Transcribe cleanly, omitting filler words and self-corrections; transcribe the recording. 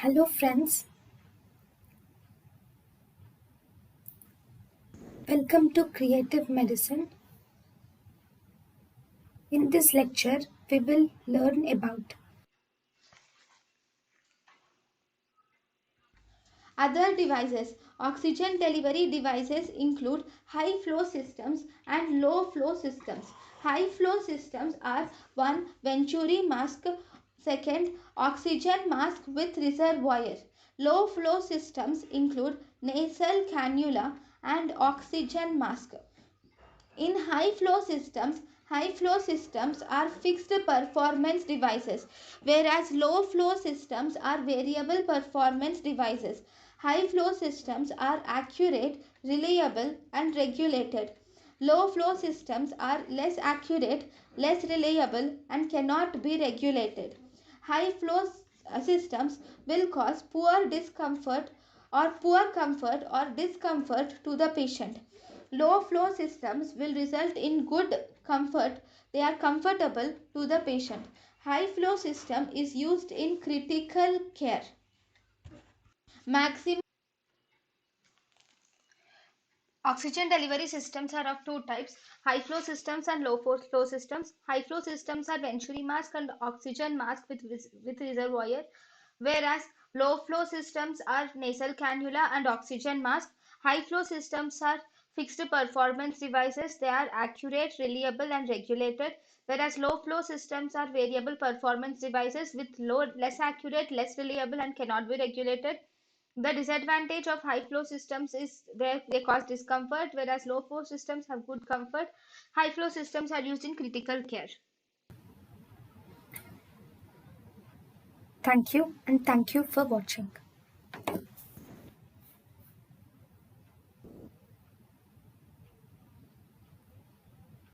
Hello friends, welcome to Creative Medicine. In this lecture, we will learn about Other devices. Oxygen delivery devices include high flow systems and low flow systems. High flow systems are 1. Venturi mask, 2nd. Oxygen mask with reservoir. Low flow systems include nasal cannula and oxygen mask. In high flow systems are fixed performance devices, whereas low flow systems are variable performance devices. High flow systems are accurate, reliable, and regulated. Low flow systems are less accurate, less reliable, and cannot be regulated. High flow systems will cause poor comfort or discomfort to the patient. Low flow systems will result in good comfort. They are comfortable to the patient. High flow system is used in critical care. Maximum oxygen delivery systems are of two types: high flow systems and low flow systems. High flow systems are venturi mask and oxygen mask with reservoir, whereas low flow systems are nasal cannula and oxygen mask. High flow systems are fixed performance devices. They are accurate, reliable, and regulated, whereas low flow systems are variable performance devices with less accurate, less reliable, and cannot be regulated. The disadvantage of high flow systems is they cause discomfort, whereas low flow systems have good comfort. High flow systems are used in critical care. thank you and thank you for watching.